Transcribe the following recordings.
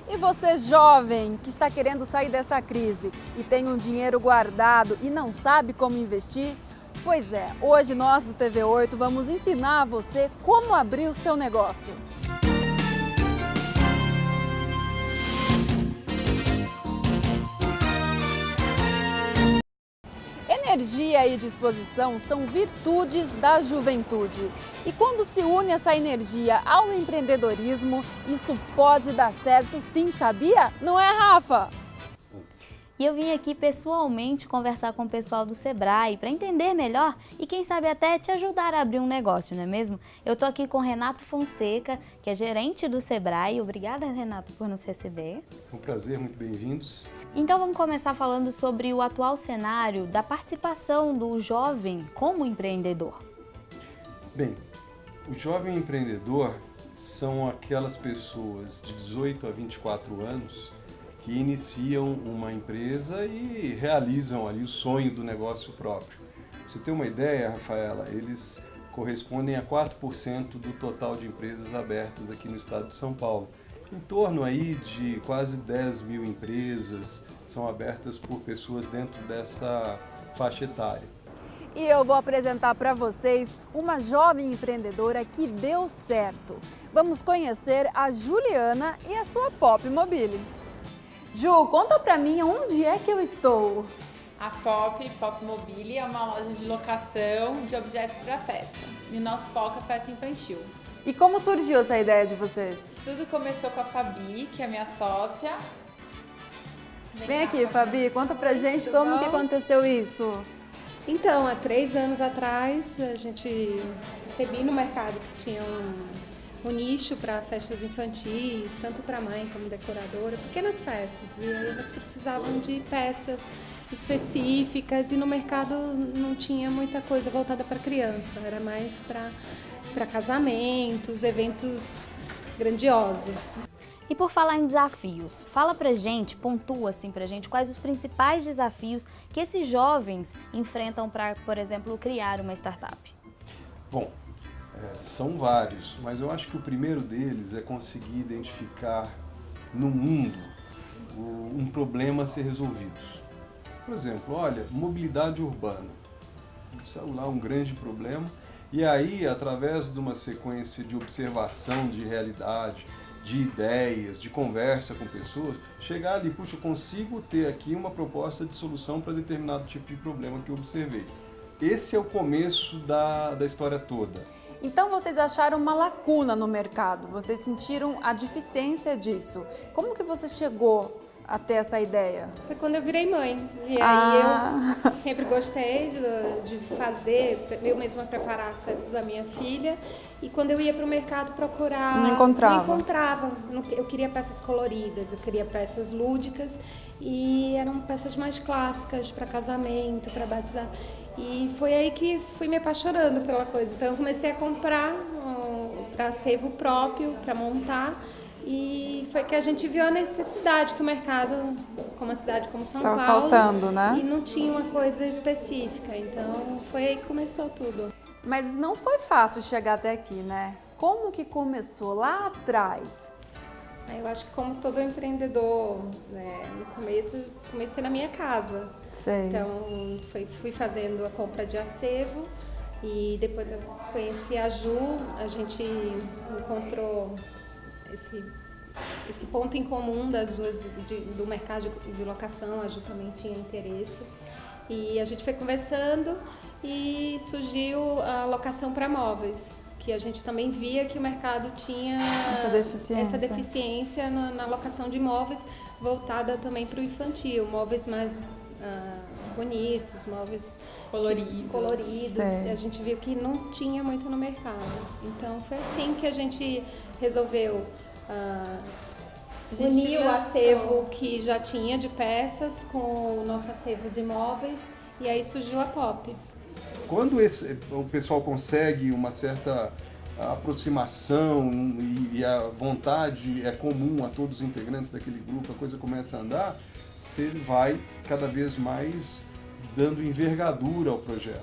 E você, jovem, que está querendo sair dessa crise e tem um dinheiro guardado e não sabe como investir? Pois é, hoje nós do TV8 vamos ensinar a você como abrir o seu negócio. Energia e disposição são virtudes da juventude. E quando se une essa energia ao empreendedorismo, isso pode dar certo sim, sabia? Não é, Rafa? E eu vim aqui pessoalmente conversar com o pessoal do Sebrae para entender melhor e quem sabe até te ajudar a abrir um negócio, não é mesmo? Eu tô aqui com o Renato Fonseca, que é gerente do Sebrae. Obrigada, Renato, por nos receber. É um prazer, muito bem-vindos. Então vamos começar falando sobre o atual cenário da participação do jovem como empreendedor. Bem, o jovem empreendedor são aquelas pessoas de 18 a 24 anos que iniciam uma empresa e realizam ali o sonho do negócio próprio. Pra você ter uma ideia, Rafaela, eles correspondem a 4% do total de empresas abertas aqui no estado de São Paulo. Em torno aí de quase 10 mil empresas são abertas por pessoas dentro dessa faixa etária. E eu vou apresentar para vocês uma jovem empreendedora que deu certo. Vamos conhecer a Juliana e a sua Pop Mobile. Ju, conta pra mim onde é que eu estou. A Pop Mobile é uma loja de locação de objetos para festa. E o nosso foco é festa infantil. E como surgiu essa ideia de vocês? Tudo começou com a Fabi, que é minha sócia. Vem aqui, Fabi, conta pra gente como que aconteceu isso. Então, há 3 anos atrás, a gente percebi no mercado que tinha um nicho para festas infantis, tanto para mãe como decoradora, pequenas festas. E aí elas precisavam de peças específicas e no mercado não tinha muita coisa voltada para criança, era mais para casamentos, eventos grandiosos. E por falar em desafios, fala pra gente, pontua assim pra gente, quais os principais desafios que esses jovens enfrentam para, por exemplo, criar uma startup? Bom, são vários, mas eu acho que o primeiro deles é conseguir identificar no mundo um problema a ser resolvido. Por exemplo, olha, mobilidade urbana. Isso é lá um grande problema. E aí, através de uma sequência de observação de realidade, de ideias, de conversa com pessoas, chegar ali, puxa, eu consigo ter aqui uma proposta de solução para determinado tipo de problema que eu observei. Esse é o começo da história toda. Então vocês acharam uma lacuna no mercado, vocês sentiram a deficiência disso. Como que você chegou a ter essa ideia? Foi quando eu virei mãe. E aí eu sempre gostei de fazer, eu mesma preparar as festas da minha filha. E quando eu ia para o mercado procurar, não encontrava. Não encontrava. Eu queria peças coloridas, eu queria peças lúdicas e eram peças mais clássicas para casamento, para batizar. E foi aí que fui me apaixonando pela coisa. Então eu comecei a comprar para acervo próprio, para montar. E foi que a gente viu a necessidade que o mercado, como uma cidade como São Paulo, faltando, né? E não tinha uma coisa específica. Então foi aí que começou tudo. Mas não foi fácil chegar até aqui, né? Como que começou lá atrás? Eu acho que como todo empreendedor, né, no começo, comecei na minha casa. Sei. Então fui fazendo a compra de acervo e depois eu conheci a Ju, a gente encontrou esse ponto em comum das duas do mercado de locação, a Ju também tinha interesse. E a gente foi conversando e surgiu a locação para móveis, que a gente também via que o mercado tinha essa deficiência na locação de móveis, voltada também para o infantil, móveis mais bonitos, móveis coloridos. A gente viu que não tinha muito no mercado. Então foi assim que a gente resolveu unir o acervo que já tinha de peças com o nosso acervo de móveis e aí surgiu a Pop. Quando o pessoal consegue uma certa aproximação e a vontade é comum a todos os integrantes daquele grupo, a coisa começa a andar, você vai cada vez mais dando envergadura ao projeto.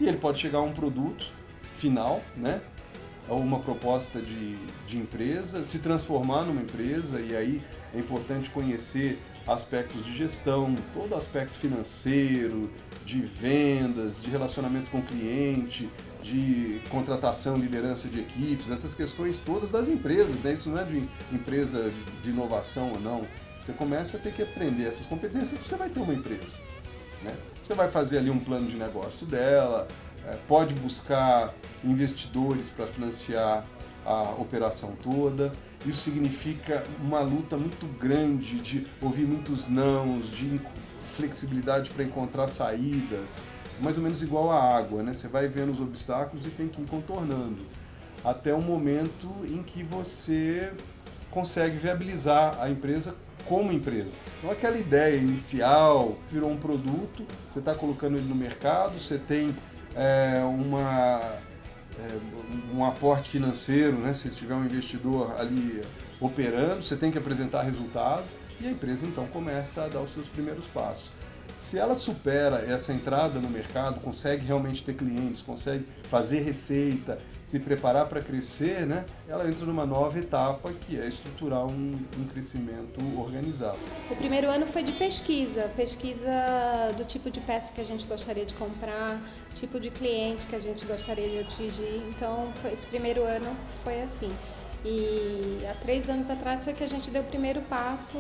E ele pode chegar a um produto final, né? uma proposta de empresa, se transformar numa empresa, e aí é importante conhecer aspectos de gestão, todo aspecto financeiro, de vendas, de relacionamento com o cliente, de contratação, liderança de equipes, essas questões todas das empresas, né? Isso não é de empresa de inovação ou não. Você começa a ter que aprender essas competências, você vai ter uma empresa, né? Você vai fazer ali um plano de negócio dela, pode buscar investidores para financiar a operação toda. Isso significa uma luta muito grande de ouvir muitos nãos, de flexibilidade para encontrar saídas, mais ou menos igual à água, né? Você vai vendo os obstáculos e tem que ir contornando, até o momento em que você consegue viabilizar a empresa como empresa. Então aquela ideia inicial virou um produto, você está colocando ele no mercado, você tem um aporte financeiro, né? Se tiver um investidor ali operando, você tem que apresentar resultado e a empresa então começa a dar os seus primeiros passos. Se ela supera essa entrada no mercado, consegue realmente ter clientes, consegue fazer receita, se preparar para crescer, né? Ela entra numa nova etapa que é estruturar um crescimento organizado. O primeiro ano foi de pesquisa do tipo de peça que a gente gostaria de comprar, tipo de cliente que a gente gostaria de atingir. Então, esse primeiro ano foi assim. E há 3 anos atrás foi que a gente deu o primeiro passo,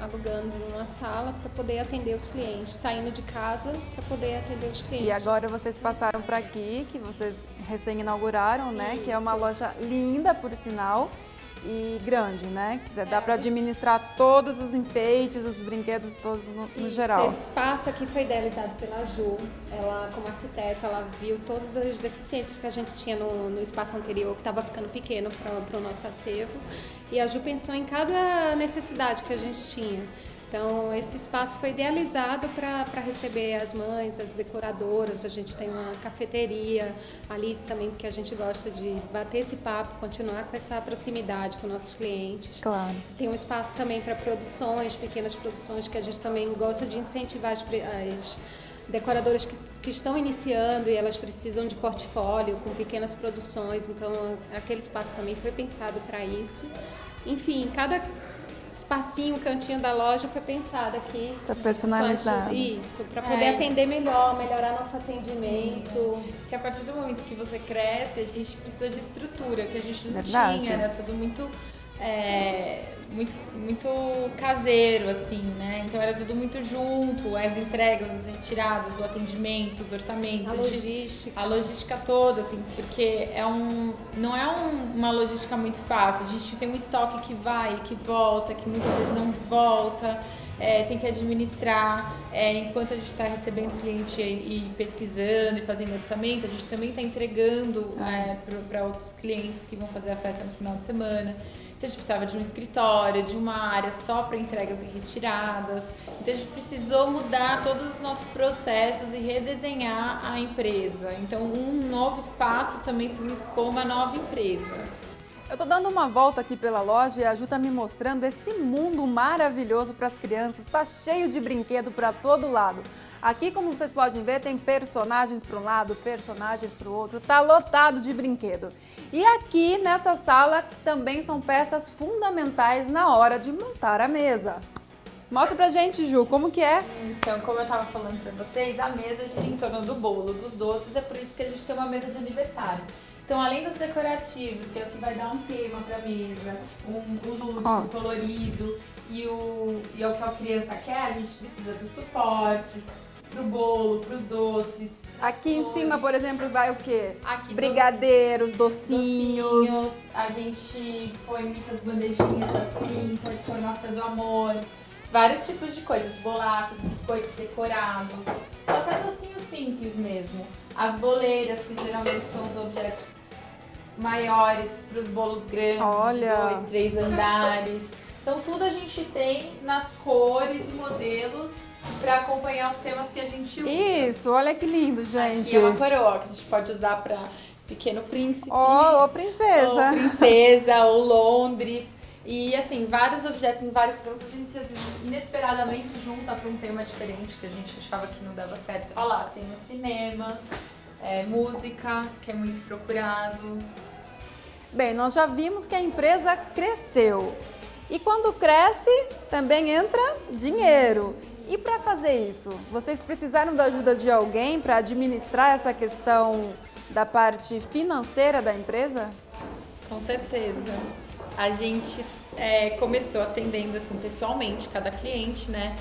alugando uma sala para poder atender os clientes, saindo de casa para poder atender os clientes. E agora vocês passaram para aqui, que vocês recém-inauguraram, né? Que é uma loja linda, por sinal, e grande, né? Que dá para administrar todos os enfeites, os brinquedos todos no geral. Esse espaço aqui foi idealizado pela Ju. Ela, como arquiteta, ela viu todas as deficiências que a gente tinha no espaço anterior, que estava ficando pequeno para o nosso acervo. E a Ju pensou em cada necessidade que a gente tinha. Então, esse espaço foi idealizado para receber as mães, as decoradoras. A gente tem uma cafeteria ali também, porque a gente gosta de bater esse papo, continuar com essa proximidade com nossos clientes. Claro. Tem um espaço também para produções, pequenas produções, que a gente também gosta de incentivar as decoradoras que estão iniciando e elas precisam de portfólio com pequenas produções. Então, aquele espaço também foi pensado para isso. Enfim, cada espacinho, cantinho da loja foi pensado aqui. Tá personalizado. Isso, para poder atender melhor, melhorar nosso atendimento. Que a partir do momento que você cresce, a gente precisa de estrutura, que a gente não Verdade. tinha, era tudo muito caseiro, assim, né? Então era tudo muito junto, as entregas, as retiradas, o atendimento, os orçamentos. A logística toda, assim, porque não é uma logística muito fácil. A gente tem um estoque que vai, que volta, que muitas vezes não volta. Tem que administrar, enquanto a gente está recebendo cliente e pesquisando e fazendo orçamento, a gente também está entregando para outros clientes que vão fazer a festa no final de semana. Então a gente precisava de um escritório, de uma área só para entregas e retiradas. Então a gente precisou mudar todos os nossos processos e redesenhar a empresa. Então um novo espaço também significou uma nova empresa. Eu tô dando uma volta aqui pela loja e a Ju tá me mostrando esse mundo maravilhoso para as crianças. Tá cheio de brinquedo para todo lado. Aqui, como vocês podem ver, tem personagens para um lado, personagens para o outro. Tá lotado de brinquedo. E aqui nessa sala também são peças fundamentais na hora de montar a mesa. Mostra pra gente, Ju, como que é? Então, como eu tava falando pra vocês, a mesa gira em torno do bolo, dos doces, é por isso que a gente tem uma mesa de aniversário. Então, além dos decorativos, que é o que vai dar um tema pra mesa, o lúdico, o colorido e o que a criança quer, a gente precisa dos suportes pro bolo, pros doces. Aqui em cima, por exemplo, vai o quê? Aqui, brigadeiros, docinhos. A gente põe muitas bandejinhas assim, pode pôr maçã do amor. Vários tipos de coisas, bolachas, biscoitos decorados, ou até docinhos simples mesmo. As boleiras, que geralmente são os objetos maiores para os bolos grandes, Olha. de 2, 3 andares. Então tudo a gente tem nas cores e modelos para acompanhar os temas que a gente usa. Isso, olha que lindo, gente. Aqui é uma coroa que a gente pode usar para Pequeno Príncipe, Ô, princesa. ou Princesa, ou Londres. E assim, vários objetos em vários cantos, a gente inesperadamente junta para um tema diferente, que a gente achava que não dava certo. Olha lá, tem o cinema, música, que é muito procurado. Bem, nós já vimos que a empresa cresceu. E quando cresce, também entra dinheiro. E para fazer isso, vocês precisaram da ajuda de alguém para administrar essa questão da parte financeira da empresa? Com certeza. A gente começou atendendo assim, pessoalmente cada cliente, né?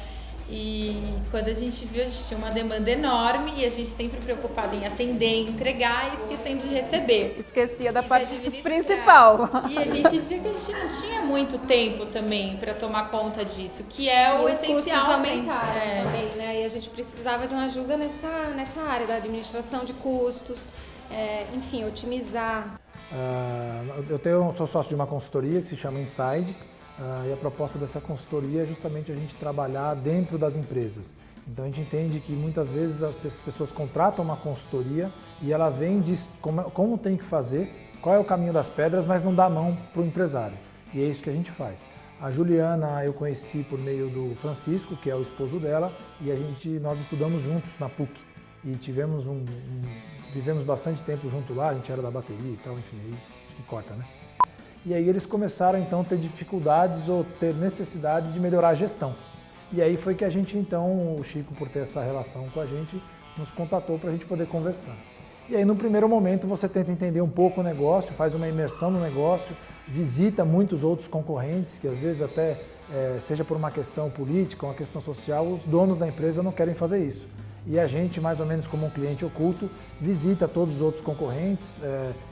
E quando a gente viu, a gente tinha uma demanda enorme e a gente sempre preocupada em atender, entregar e esquecendo de receber. Esquecia da E de parte administrar. principal. E a gente viu que a gente não tinha muito tempo também para tomar conta disso, que é o Os essencial. custos aumentaram É. também, né? E a gente precisava de uma ajuda nessa área da administração de custos, enfim, otimizar. Eu sou sócio de uma consultoria que se chama Inside, e a proposta dessa consultoria é justamente a gente trabalhar dentro das empresas. Então a gente entende que muitas vezes as pessoas contratam uma consultoria e ela vem e diz como tem que fazer, qual é o caminho das pedras, mas não dá a mão para o empresário. E é isso que a gente faz. A Juliana eu conheci por meio do Francisco, que é o esposo dela, e nós estudamos juntos na PUC. E vivemos bastante tempo junto lá, a gente era da bateria e tal, enfim, aí acho que corta, né? E aí eles começaram então a ter dificuldades ou ter necessidades de melhorar a gestão. E aí foi que a gente então, o Chico, por ter essa relação com a gente, nos contatou para a gente poder conversar. E aí no primeiro momento você tenta entender um pouco o negócio, faz uma imersão no negócio, visita muitos outros concorrentes, que às vezes até, seja por uma questão política, uma questão social, os donos da empresa não querem fazer isso. E a gente, mais ou menos como um cliente oculto, visita todos os outros concorrentes,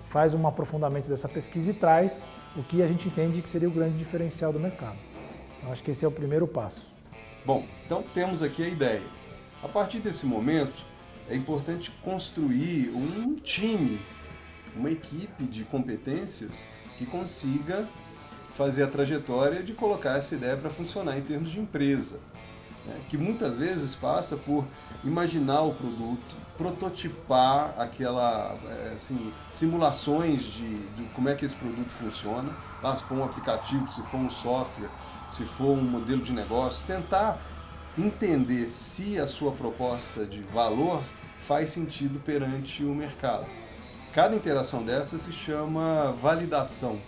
faz um aprofundamento dessa pesquisa e traz o que a gente entende que seria o grande diferencial do mercado. Então, acho que esse é o primeiro passo. Bom, então temos aqui a ideia. A partir desse momento, é importante construir um time, uma equipe de competências que consiga fazer a trajetória de colocar essa ideia para funcionar em termos de empresa, né? Que muitas vezes passa por imaginar o produto, prototipar simulações de como é que esse produto funciona, se for um aplicativo, se for um software, se for um modelo de negócio, tentar entender se a sua proposta de valor faz sentido perante o mercado. Cada interação dessa se chama validação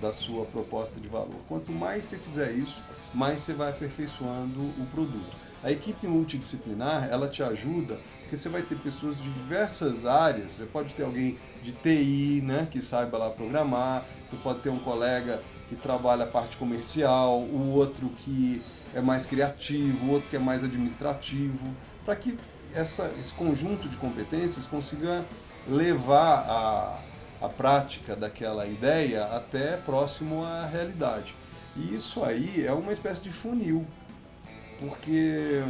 da sua proposta de valor. Quanto mais você fizer isso, mais você vai aperfeiçoando o produto. A equipe multidisciplinar, ela te ajuda, porque você vai ter pessoas de diversas áreas. Você pode ter alguém de TI, né, que saiba lá programar, você pode ter um colega que trabalha a parte comercial, o outro que é mais criativo, o outro que é mais administrativo, para que esse conjunto de competências consiga levar a prática daquela ideia até próximo à realidade. E isso aí é uma espécie de funil, porque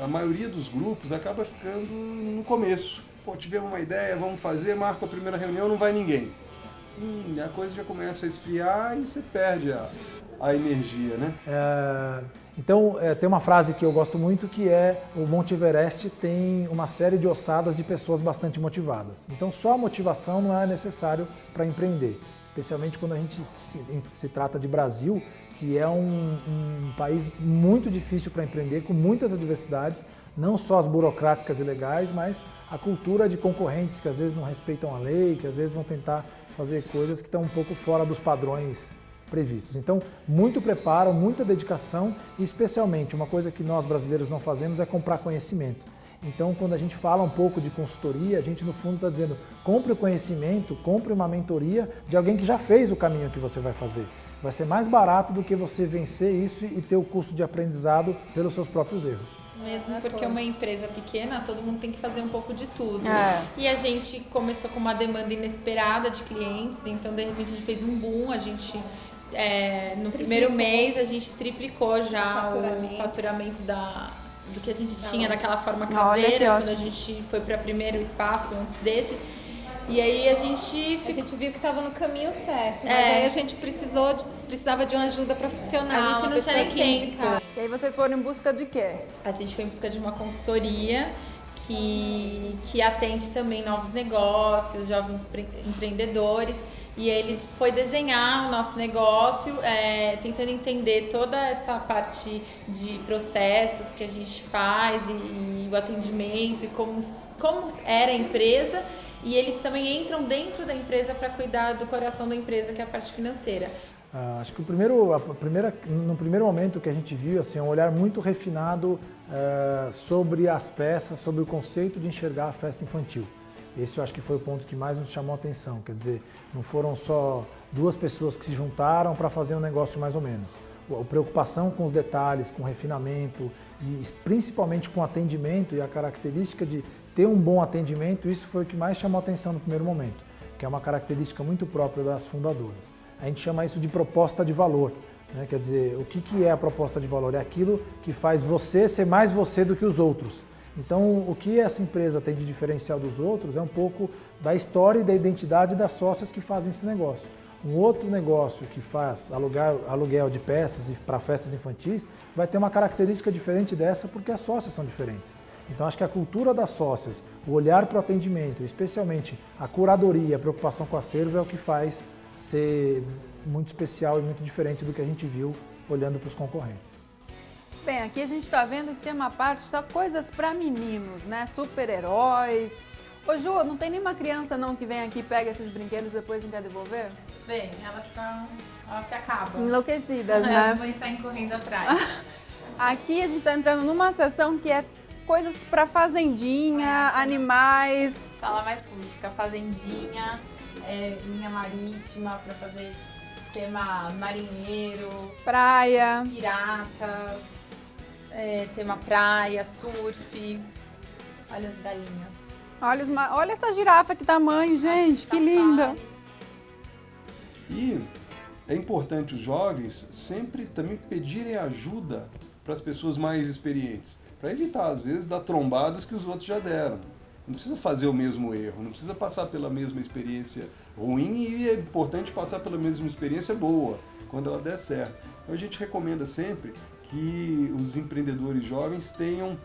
a maioria dos grupos acaba ficando no começo. Pô, tivemos uma ideia, vamos fazer, marca a primeira reunião, não vai ninguém. A coisa já começa a esfriar e você perde a energia, né? Então, tem uma frase que eu gosto muito que é: o Monte Everest tem uma série de ossadas de pessoas bastante motivadas. Então, só a motivação não é necessário para empreender, especialmente quando a gente se trata de Brasil, que é um país muito difícil para empreender, com muitas adversidades, não só as burocráticas e legais, mas a cultura de concorrentes que às vezes não respeitam a lei, que às vezes vão tentar fazer coisas que estão um pouco fora dos padrões previstos. Então, muito preparo, muita dedicação e, especialmente, uma coisa que nós brasileiros não fazemos é comprar conhecimento. Então, quando a gente fala um pouco de consultoria, a gente no fundo está dizendo: compre o conhecimento, compre uma mentoria de alguém que já fez o caminho que você vai fazer. Vai ser mais barato do que você vencer isso e ter o custo de aprendizado pelos seus próprios erros. Mesmo porque uma empresa pequena, todo mundo tem que fazer um pouco de tudo. É. E a gente começou com uma demanda inesperada de clientes, então de repente a gente fez um boom, a gente... no primeiro mês a gente triplicou já o faturamento do que a gente tinha daquela forma caseira, quando a gente foi para o primeiro espaço antes desse. E aí a gente viu que estava no caminho certo, mas aí a gente precisava de uma ajuda profissional. A gente não tinha nem tempo. E aí vocês foram em busca de quê? A gente foi em busca de uma consultoria que atende também novos negócios, jovens empreendedores. E ele foi desenhar o nosso negócio, tentando entender toda essa parte de processos que a gente faz e o atendimento e como era a empresa. E eles também entram dentro da empresa para cuidar do coração da empresa, que é a parte financeira. Acho que no primeiro momento que a gente viu, assim, um olhar muito refinado sobre as peças, sobre o conceito de enxergar a festa infantil. Esse eu acho que foi o ponto que mais nos chamou a atenção, quer dizer, não foram só duas pessoas que se juntaram para fazer um negócio mais ou menos. A preocupação com os detalhes, com o refinamento e principalmente com o atendimento e a característica de ter um bom atendimento, isso foi o que mais chamou a atenção no primeiro momento, que é uma característica muito própria das fundadoras. A gente chama isso de proposta de valor, né? Quer dizer, o que é a proposta de valor? É aquilo que faz você ser mais você do que os outros. Então, o que essa empresa tem de diferencial dos outros é um pouco da história e da identidade das sócias que fazem esse negócio. Um outro negócio que faz aluguel de peças para festas infantis vai ter uma característica diferente dessa porque as sócias são diferentes. Então, acho que a cultura das sócias, o olhar para o atendimento, especialmente a curadoria, a preocupação com o acervo é o que faz ser muito especial e muito diferente do que a gente viu olhando para os concorrentes. Bem, aqui a gente está vendo que tem uma parte só coisas para meninos, né? Super-heróis. Ô Ju, não tem nenhuma criança não que vem aqui, pega esses brinquedos e depois não quer devolver? Bem, elas se acabam. Enlouquecidas, né? Elas vão sair correndo atrás. Aqui a gente está entrando numa seção que é coisas para fazendinha, animais. Sala mais rústica, fazendinha, linha marítima para fazer tema marinheiro, Praia. piratas, tema praia, surf. Olha as galinhas. Olha essa girafa que tamanho, gente, que linda. E é importante os jovens sempre também pedirem ajuda para as pessoas mais experientes, para evitar, às vezes, dar trombadas que os outros já deram. Não precisa fazer o mesmo erro, não precisa passar pela mesma experiência ruim e é importante passar pela mesma experiência boa, quando ela der certo. Então a gente recomenda sempre que os empreendedores jovens tenham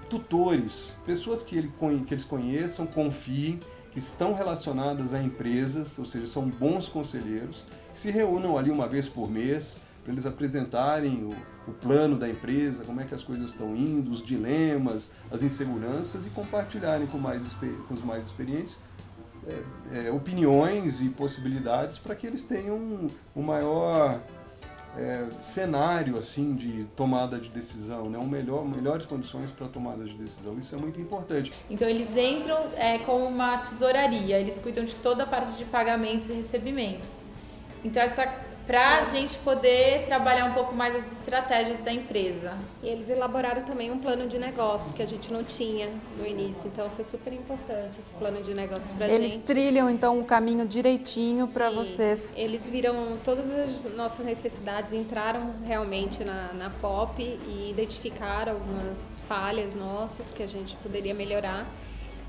tutores, pessoas que eles conheçam, confiem, que estão relacionadas a empresas, ou seja, são bons conselheiros, que se reúnam ali uma vez por mês para eles apresentarem o plano da empresa, como é que as coisas estão indo, os dilemas, as inseguranças e compartilharem com os mais experientes opiniões e possibilidades para que eles tenham um maior cenário assim de tomada de decisão, né? Melhores condições para tomada de decisão. Isso é muito importante. Então eles entram como uma tesouraria, eles cuidam de toda a parte de pagamentos e recebimentos. Então para a gente poder trabalhar um pouco mais as estratégias da empresa. E eles elaboraram também um plano de negócio que a gente não tinha no início, então foi super importante esse plano de negócio para a gente. Eles trilham então o caminho direitinho para vocês. Eles viram todas as nossas necessidades, entraram realmente na POP e identificaram algumas falhas nossas que a gente poderia melhorar.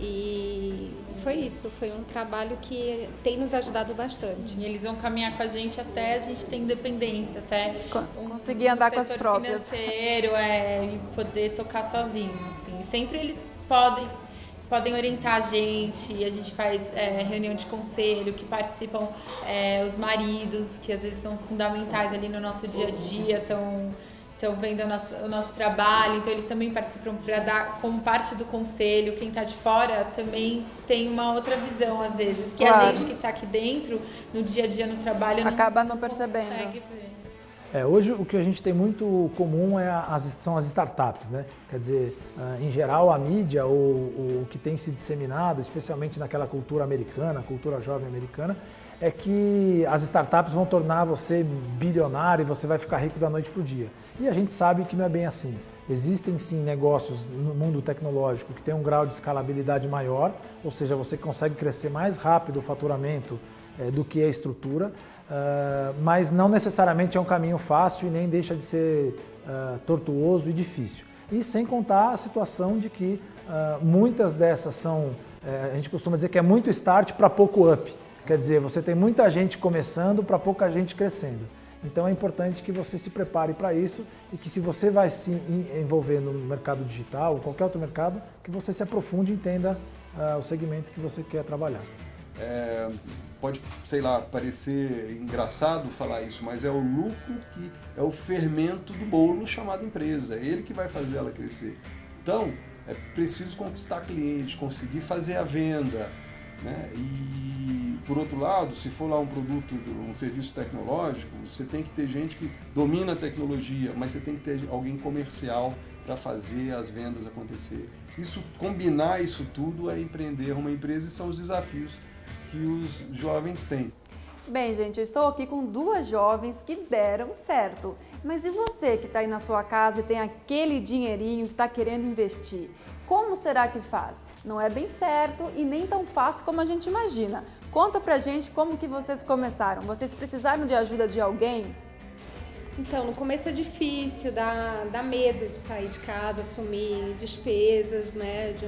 E foi isso, foi um trabalho que tem nos ajudado bastante. E eles vão caminhar com a gente até a gente ter independência, até conseguir andar com as próprias. Financeiro, e poder tocar sozinho, assim. Sempre eles podem orientar a gente faz reunião de conselho, que participam os maridos, que às vezes são fundamentais ali no nosso dia a dia, estão vendo o nosso trabalho, então eles também participam para dar como parte do conselho. Quem está de fora também tem uma outra visão, às vezes, que claro. A gente que está aqui dentro, no dia a dia, no trabalho, acaba não percebendo. Consegue ver. Hoje o que a gente tem muito comum são as startups, né? Quer dizer, em geral a mídia ou o que tem se disseminado, especialmente naquela cultura americana, cultura jovem americana, é que as startups vão tornar você bilionário e você vai ficar rico da noite para o dia. E a gente sabe que não é bem assim. Existem sim negócios no mundo tecnológico que têm um grau de escalabilidade maior, ou seja, você consegue crescer mais rápido o faturamento do que a estrutura, mas não necessariamente é um caminho fácil e nem deixa de ser tortuoso e difícil. E sem contar a situação de que muitas dessas são, a gente costuma dizer que é muito start para pouco up. Quer dizer, você tem muita gente começando para pouca gente crescendo. Então é importante que você se prepare para isso e que se você vai se envolver no mercado digital ou qualquer outro mercado, que você se aprofunde e entenda o segmento que você quer trabalhar. Pode, sei lá, parecer engraçado falar isso, mas é o lucro que é o fermento do bolo chamado empresa, é ele que vai fazer ela crescer. Então, é preciso conquistar clientes, conseguir fazer a venda, né? E, por outro lado, se for lá um produto, um serviço tecnológico, você tem que ter gente que domina a tecnologia, mas você tem que ter alguém comercial para fazer as vendas acontecer. Combinar isso tudo é empreender uma empresa e são os desafios que os jovens têm. Bem, gente, eu estou aqui com duas jovens que deram certo. Mas e você que está aí na sua casa e tem aquele dinheirinho que está querendo investir? Como será que faz? Não é bem certo e nem tão fácil como a gente imagina. Conta pra gente como que vocês começaram. Vocês precisaram de ajuda de alguém? Então, no começo é difícil, dá medo de sair de casa, assumir despesas, né, de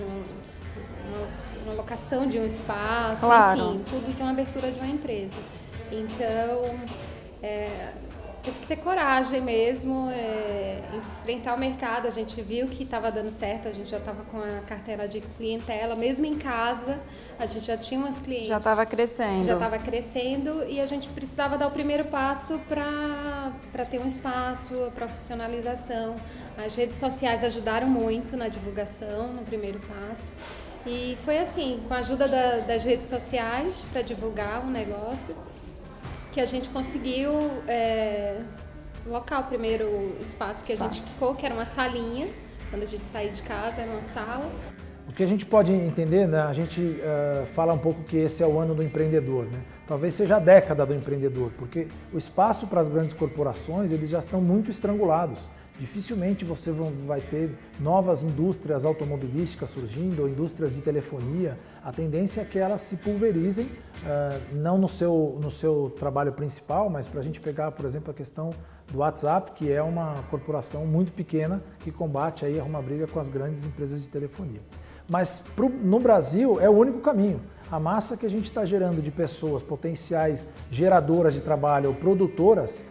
uma locação de um espaço, claro. Enfim, tudo de uma abertura de uma empresa. Então, teve que ter coragem mesmo, enfrentar o mercado. A gente viu que estava dando certo, a gente já estava com a carteira de clientela, mesmo em casa, a gente já tinha umas clientes. Já estava crescendo. Já estava crescendo e a gente precisava dar o primeiro passo para ter um espaço, a profissionalização. As redes sociais ajudaram muito na divulgação, no primeiro passo. E foi assim, com a ajuda das redes sociais para divulgar o negócio, que a gente conseguiu locar o primeiro espaço que a gente ficou, que era uma salinha. Quando a gente saía de casa, era uma sala. O que a gente pode entender, né? A gente fala um pouco que esse é o ano do empreendedor, né? Talvez seja a década do empreendedor, porque o espaço para as grandes corporações, eles já estão muito estrangulados. Dificilmente você vai ter novas indústrias automobilísticas surgindo ou indústrias de telefonia. A tendência é que elas se pulverizem, não no seu trabalho principal, mas para a gente pegar, por exemplo, a questão do WhatsApp, que é uma corporação muito pequena que combate aí, arruma briga com as grandes empresas de telefonia. Mas no Brasil é o único caminho. A massa que a gente está gerando de pessoas potenciais geradoras de trabalho ou produtoras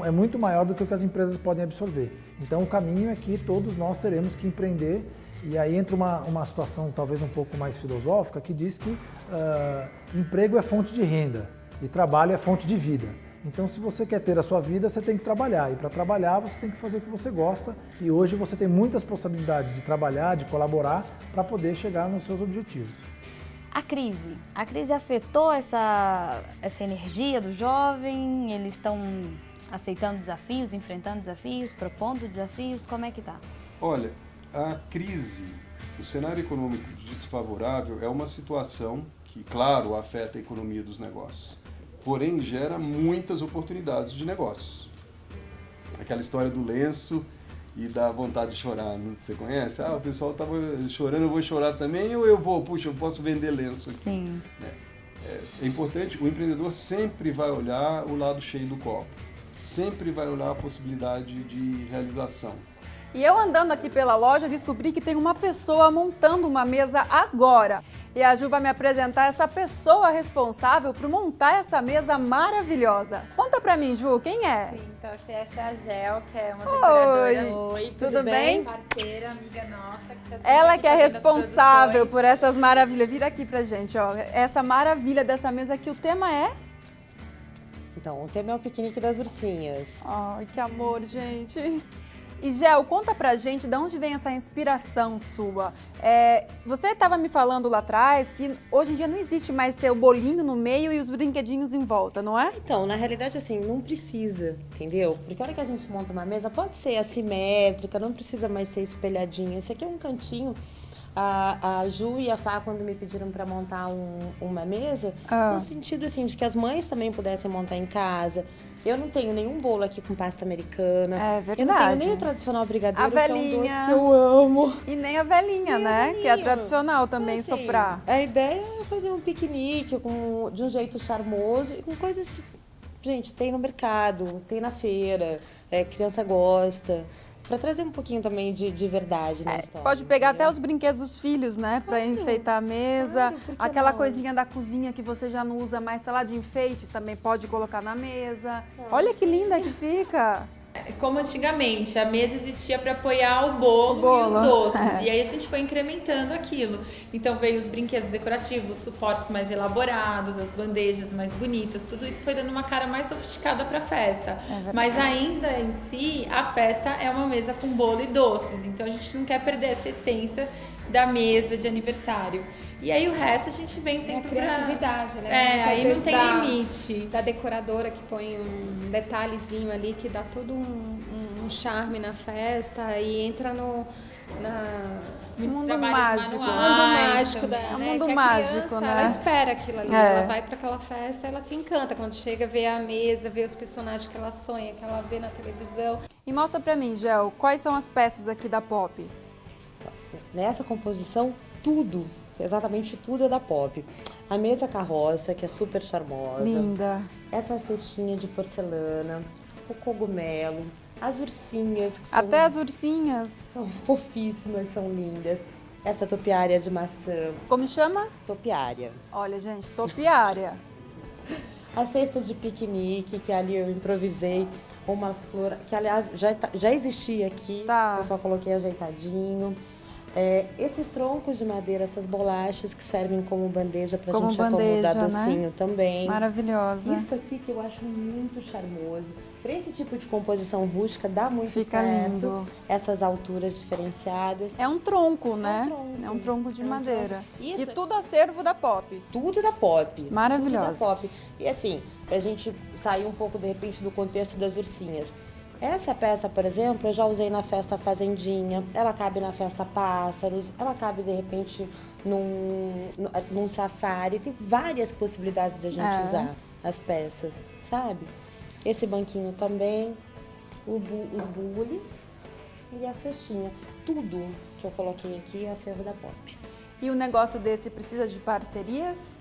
é muito maior do que o que as empresas podem absorver. Então o caminho é que todos nós teremos que empreender, e aí entra uma situação talvez um pouco mais filosófica que diz que emprego é fonte de renda e trabalho é fonte de vida. Então se você quer ter a sua vida, você tem que trabalhar, e para trabalhar você tem que fazer o que você gosta, e hoje você tem muitas possibilidades de trabalhar, de colaborar para poder chegar nos seus objetivos. A crise afetou essa energia do jovem? Eles estão aceitando desafios, enfrentando desafios, propondo desafios? Como é que tá? Olha, a crise, o cenário econômico desfavorável é uma situação que, claro, afeta a economia dos negócios, porém gera muitas oportunidades de negócios. Aquela história do lenço e da vontade de chorar, né? Você conhece? O pessoal estava chorando, eu vou chorar também, ou eu posso vender lenço aqui. Sim. É importante, o empreendedor sempre vai olhar o lado cheio do copo, sempre vai olhar a possibilidade de realização. E eu andando aqui pela loja, descobri que tem uma pessoa montando uma mesa agora. E a Ju vai me apresentar essa pessoa responsável por montar essa mesa maravilhosa. Conta pra mim, Ju, quem é? Sim, então essa é a Gel, que é uma decoradora. Oi, tudo bem? Parceira, amiga nossa. Que tá Ela que é fazendo as responsável produções. por essas maravilhas. Vira aqui pra gente, ó. Essa maravilha dessa mesa aqui, o tema é... Então, o tema é o piquenique das ursinhas. Ai, que amor, gente. E Gel, conta pra gente de onde vem essa inspiração sua. Você estava me falando lá atrás que hoje em dia não existe mais ter o bolinho no meio e os brinquedinhos em volta, não é? Então, na realidade, assim, não precisa, entendeu? Porque a hora que a gente monta uma mesa, pode ser assimétrica, não precisa mais ser espelhadinha. Esse aqui é um cantinho. A Ju e a Fá, quando me pediram para montar uma mesa, no sentido, assim, de que as mães também pudessem montar em casa. Eu não tenho nenhum bolo aqui com pasta americana. É verdade. Eu não tenho nem o tradicional brigadeiro, A velhinha. que é um doce que eu amo. E nem a velhinha, né? Que é velhinha. tradicional também, Então, assim, soprar. A ideia é fazer um piquenique de um jeito charmoso e com coisas que, gente, tem no mercado, tem na feira, criança gosta. Para trazer um pouquinho também de verdade na história. Pode pegar entendeu? até os brinquedos dos filhos, né? Pra enfeitar a mesa. Claro, por que Aquela não? coisinha da cozinha que você já não usa mais, sei lá, de enfeites, também pode colocar na mesa. Olha que linda que fica. Como antigamente, a mesa existia para apoiar o bolo e os doces. E aí a gente foi incrementando aquilo. Então veio os brinquedos decorativos, os suportes mais elaborados, as bandejas mais bonitas. Tudo isso foi dando uma cara mais sofisticada para a festa. Mas ainda em si, a festa é uma mesa com bolo e doces. Então a gente não quer perder essa essência da mesa de aniversário. E aí o resto a gente vem sempre a criatividade, né? Aí não tem limite. Da decoradora que põe um detalhezinho ali que dá todo um charme na festa e entra no mundo mágico. Mundo mágico da, É um né? mundo Que a mágico, criança, né? Ela espera aquilo ali, ela vai para aquela festa, ela se encanta quando chega, vê a mesa, vê os personagens que ela sonha, que ela vê na televisão. E mostra pra mim, Gel, quais são as peças aqui da Pop? Nessa composição, tudo, exatamente tudo é da Pop. A mesa carroça, que é super charmosa. Linda. Essa cestinha de porcelana, o cogumelo, as ursinhas, que são, Até as ursinhas. são fofíssimas, são lindas. Essa topiária de maçã, Como chama? topiária. Olha, gente, topiária. A cesta de piquenique, que ali eu improvisei uma flor, que aliás já existia aqui, Tá. eu só coloquei ajeitadinho. Esses troncos de madeira, essas bolachas que servem como bandeja pra Como gente bandeja, acomodar docinho também. Maravilhosa. Isso aqui que eu acho muito charmoso. Para esse tipo de composição rústica dá muito Fica certo. lindo. Essas alturas diferenciadas. É um tronco, né? tronco. É um tronco de madeira. Isso E é- tudo acervo da Pop. Tudo da Pop. Maravilhosa. Tudo da Pop. E assim, pra gente sair um pouco de repente do contexto das ursinhas. Essa peça, por exemplo, eu já usei na festa Fazendinha, ela cabe na festa Pássaros, ela cabe de repente num safari, tem várias possibilidades da gente usar as peças, sabe? Esse banquinho também, os bules e a cestinha. Tudo que eu coloquei aqui é acervo da Pop. E o negócio desse precisa de parcerias?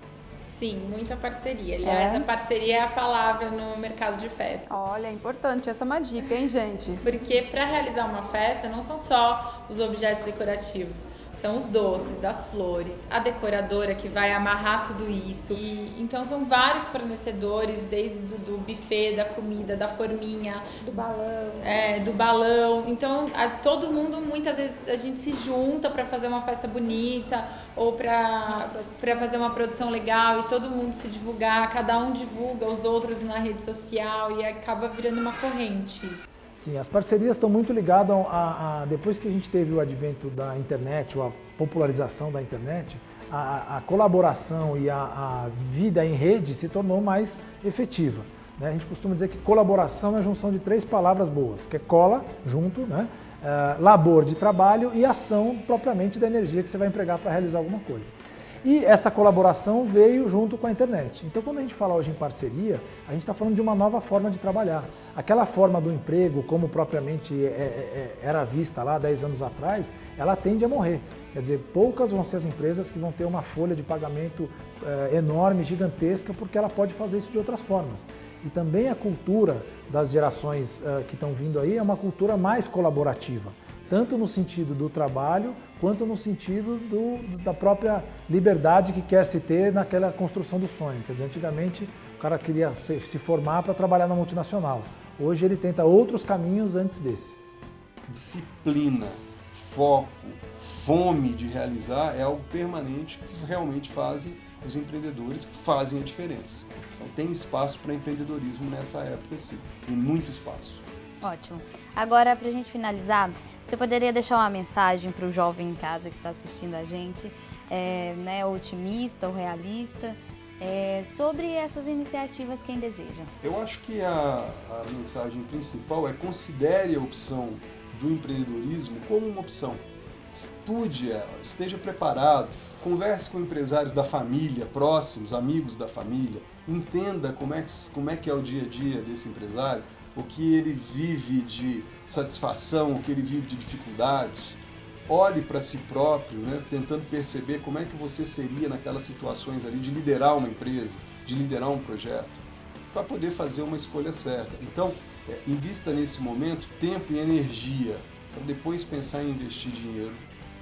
Sim, muita parceria. Aliás, a parceria é a palavra no mercado de festas. Olha, é importante. Essa é uma dica, hein, gente? Porque para realizar uma festa não são só os objetos decorativos, são os doces, as flores, a decoradora que vai amarrar tudo isso. E, então são vários fornecedores, desde do buffet, da comida, da forminha, Do balão. do balão. Então todo mundo, muitas vezes a gente se junta para fazer uma festa bonita ou para fazer uma produção legal e todo mundo se divulgar, cada um divulga os outros na rede social e acaba virando uma corrente. Sim, as parcerias estão muito ligadas depois que a gente teve o advento da internet, ou a popularização da internet, a colaboração e a vida em rede se tornou mais efetiva, né? A gente costuma dizer que colaboração é a junção de 3 palavras boas, que é cola, junto, né? Labor de trabalho e ação propriamente da energia que você vai empregar para realizar alguma coisa. E essa colaboração veio junto com a internet. Então, quando a gente fala hoje em parceria, a gente está falando de uma nova forma de trabalhar. Aquela forma do emprego, como propriamente era vista lá 10 anos atrás, ela tende a morrer. Quer dizer, poucas vão ser as empresas que vão ter uma folha de pagamento enorme, gigantesca, porque ela pode fazer isso de outras formas. E também a cultura das gerações que estão vindo aí é uma cultura mais colaborativa, tanto no sentido do trabalho, quanto no sentido da própria liberdade que quer se ter naquela construção do sonho. Quer dizer, antigamente o cara queria se formar para trabalhar na multinacional. Hoje ele tenta outros caminhos antes desse. Disciplina, foco, fome de realizar é algo permanente que realmente fazem os empreendedores, que fazem a diferença. Então tem espaço para empreendedorismo nessa época, sim. Tem muito espaço. Ótimo. Agora, para a gente finalizar, você poderia deixar uma mensagem para o jovem em casa que está assistindo a gente, né, otimista ou realista, sobre essas iniciativas quem deseja? Eu acho que a mensagem principal é: considere a opção do empreendedorismo como uma opção. Estude ela, esteja preparado, converse com empresários da família, próximos, amigos da família, entenda como é que é o dia a dia desse empresário, o que ele vive de satisfação, o que ele vive de dificuldades. Olhe para si próprio, né, tentando perceber como é que você seria naquelas situações ali de liderar uma empresa, de liderar um projeto, para poder fazer uma escolha certa. Então, invista nesse momento tempo e energia, para depois pensar em investir dinheiro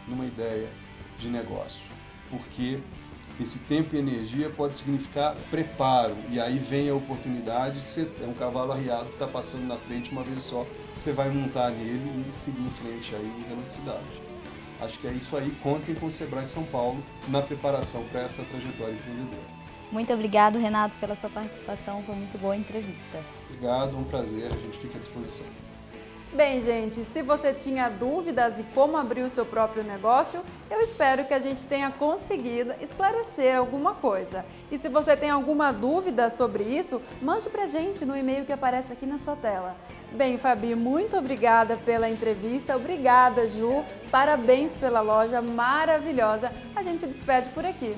numa ideia de negócio. Porque esse tempo e energia pode significar preparo, e aí vem a oportunidade de ser um cavalo arriado que está passando na frente uma vez só, você vai montar nele e seguir em frente aí em velocidade. Acho que é isso aí, contem com o Sebrae São Paulo na preparação para essa trajetória empreendedora. Muito obrigado, Renato, pela sua participação, foi muito boa a entrevista. Obrigado, um prazer, a gente fica à disposição. Bem, gente, se você tinha dúvidas de como abrir o seu próprio negócio, eu espero que a gente tenha conseguido esclarecer alguma coisa. E se você tem alguma dúvida sobre isso, mande pra gente no e-mail que aparece aqui na sua tela. Bem, Fabi, muito obrigada pela entrevista, obrigada, Ju, parabéns pela loja maravilhosa. A gente se despede por aqui.